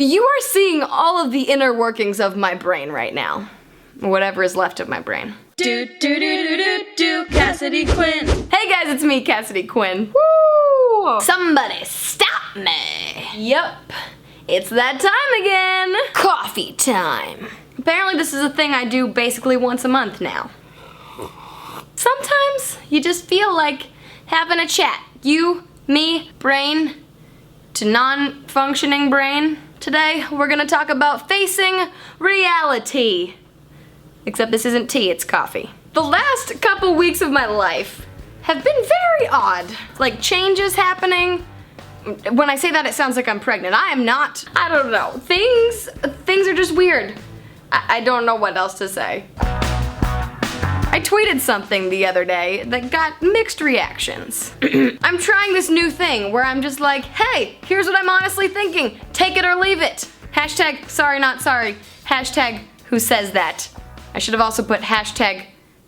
You are seeing all of the inner workings of my brain right now. Whatever is left of my brain. Cassidy Quinn. Hey guys, it's me, Cassidy Quinn. Woo! Somebody stop me. Yup, it's that time again. Coffee time. Apparently this is a thing I do basically once a month now. Sometimes you just feel like having a chat. You, me, brain to non-functioning brain. Today we're gonna talk about facing reality. Except this isn't tea, it's coffee. The last couple weeks of my life have been very odd. Like changes happening. When I say that it sounds like I'm pregnant. I am not. I don't know. Things are just weird. I don't know what else to say. I tweeted something the other day that got mixed reactions. I'm trying this new thing where I'm just like, hey, here's what I'm honestly thinking. Take it or leave it. Hashtag sorry not sorry. Hashtag who says that. I should have also put hashtag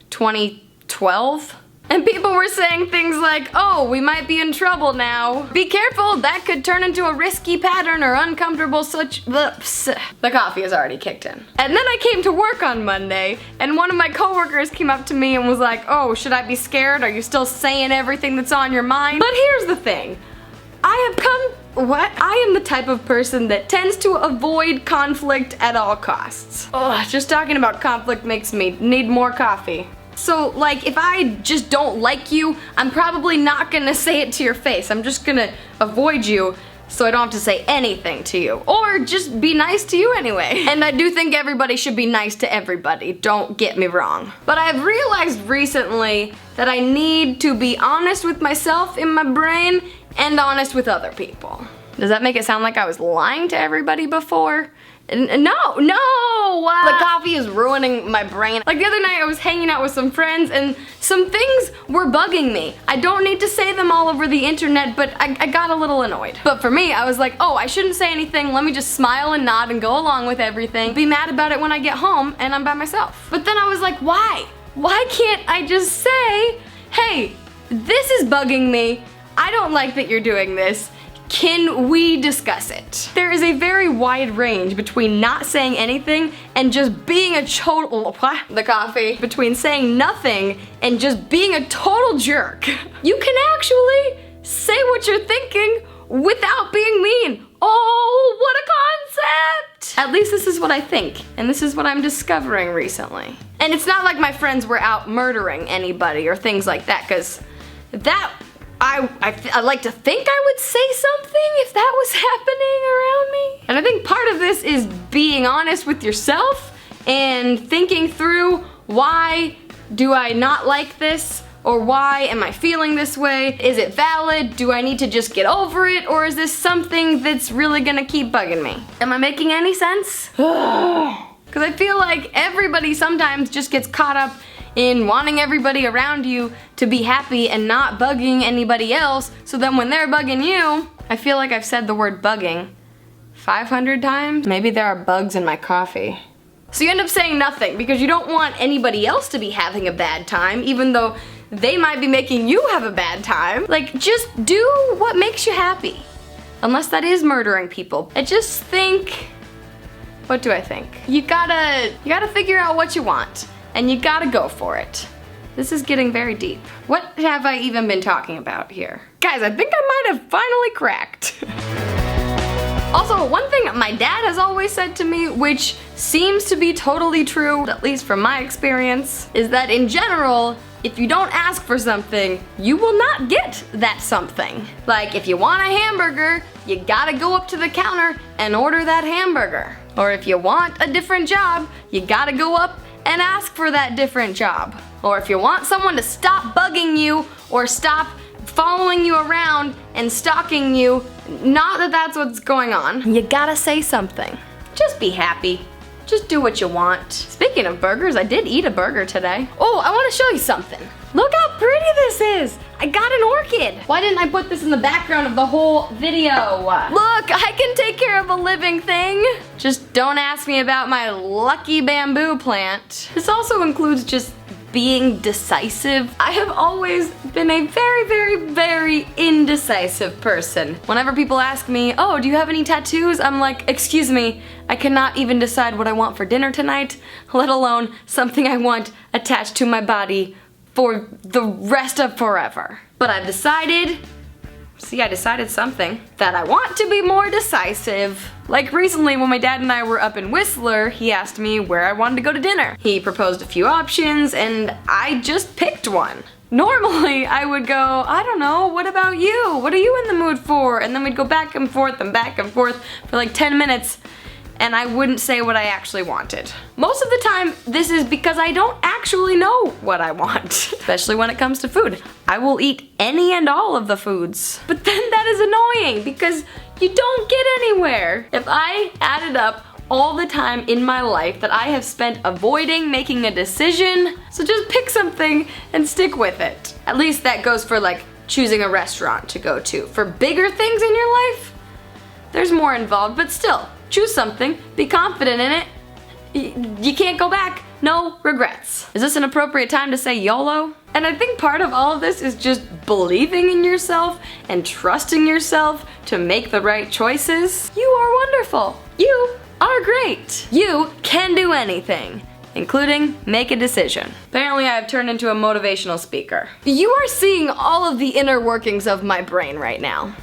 2012. And people were saying things like, oh, we might be in trouble now. Be careful, that could turn into a risky pattern or uncomfortable such. The coffee has already kicked in. And then I came to work on Monday, and one of my coworkers came up to me and was like, oh, should I be scared? Are you still saying everything that's on your mind? But here's the thing. I am the type of person that tends to avoid conflict at all costs. Ugh, just talking about conflict makes me need more coffee. So, like, if I just don't like you, I'm probably not gonna say it to your face. I'm just gonna avoid you so I don't have to say anything to you. Or just be nice to you anyway. And I do think everybody should be nice to everybody, don't get me wrong. But I've realized recently that I need to be honest with myself in my brain and honest with other people. Does that make it sound like I was lying to everybody before? No! The coffee is ruining my brain. Like the other night I was hanging out with some friends and some things were bugging me. I don't need to say them all over the internet, but I got a little annoyed. But for me, I was like, oh, I shouldn't say anything. Let me just smile and nod and go along with everything. Be mad about it when I get home and I'm by myself. But then I was like, why? Why can't I just say, hey, this is bugging me. I don't like that you're doing this. Can we discuss it? There is a very wide range between not saying anything and just being a total, the coffee, between saying nothing and just being a total jerk. You can actually say what you're thinking without being mean. Oh, what a concept! At least this is what I think, and this is what I'm discovering recently. And it's not like my friends were out murdering anybody or things like that, because that, I like to think I would say something if that was happening around me. And I think part of this is being honest with yourself and thinking through, why do I not like this? Or why am I feeling this way? Is it valid? Do I need to just get over it? Or is this something that's really gonna keep bugging me? Am I making any sense? Because I feel like everybody sometimes just gets caught up in wanting everybody around you to be happy and not bugging anybody else, so then when they're bugging you, I feel like I've said the word bugging 500 times. Maybe there are bugs in my coffee. So you end up saying nothing because you don't want anybody else to be having a bad time, even though they might be making you have a bad time. Like, just do what makes you happy. Unless that is murdering people. I just think, what do I think? You gotta figure out what you want. And you gotta go for it. This is getting very deep. What have I even been talking about here? Guys, I think I might have finally cracked. Also, one thing my dad has always said to me, which seems to be totally true, at least from my experience, is that in general, if you don't ask for something, you will not get that something. Like, if you want a hamburger, you gotta go up to the counter and order that hamburger. Or if you want a different job, you gotta go up and ask for that different job. Or if you want someone to stop bugging you or stop following you around and stalking you, not that that's what's going on, you gotta say something. Just be happy. Just do what you want. Speaking of burgers, I did eat a burger today. Oh, I want to show you something. Look how pretty this is. I got an orchid. Why didn't I put this in the background of the whole video? Look, I can take care of a living thing. Just don't ask me about my lucky bamboo plant. This also includes just being decisive. I have always been a very, very, very indecisive person. Whenever people ask me, oh, do you have any tattoos? I'm like, excuse me, I cannot even decide what I want for dinner tonight, let alone something I want attached to my body for the rest of forever. But I've decided, I decided something, that I want to be more decisive. Like recently when my dad and I were up in Whistler, he asked me where I wanted to go to dinner. He proposed a few options and I just picked one. Normally I would go, I don't know, what about you? What are you in the mood for? And then we'd go back and forth for like 10 minutes and I wouldn't say what I actually wanted. Most of the time, this is because I don't actually know what I want, especially when it comes to food. I will eat any and all of the foods. But then that is annoying because you don't get anywhere. If I added up all the time in my life that I have spent avoiding making a decision, so just pick something and stick with it. At least that goes for like choosing a restaurant to go to. For bigger things in your life, there's more involved, but still, choose something, be confident in it. You can't go back, no regrets. Is this an appropriate time to say YOLO? And I think part of all of this is just believing in yourself and trusting yourself to make the right choices. You are wonderful. You are great. You can do anything, including make a decision. Apparently I have turned into a motivational speaker. You are seeing all of the inner workings of my brain right now.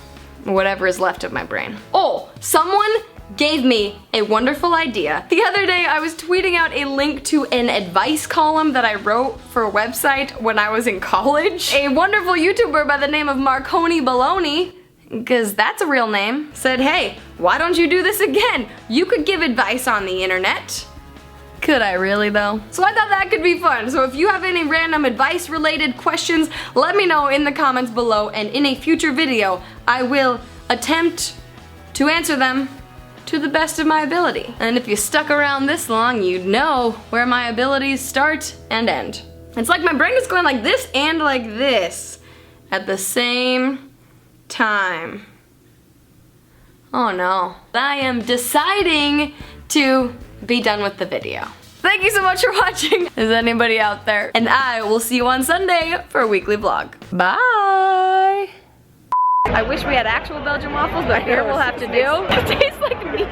Whatever is left of my brain. Oh, someone gave me a wonderful idea. The other day I was tweeting out a link to an advice column that I wrote for a website when I was in college. A wonderful YouTuber by the name of Marconi Baloney, because that's a real name, said, hey, why don't you do this again? You could give advice on the internet. Could I really though? So I thought that could be fun. So if you have any random advice related questions, let me know in the comments below, and in a future video I will attempt to answer them to the best of my ability. And if you stuck around this long, you'd know where my abilities start and end. It's like my brain is going like this and like this at the same time. Oh no. I am deciding to be done with the video. Thank you so much for watching. Is anybody out there? And I will see you on Sunday for a weekly vlog. Bye! I wish we had actual Belgian waffles, but here we'll have to do. It tastes like meat.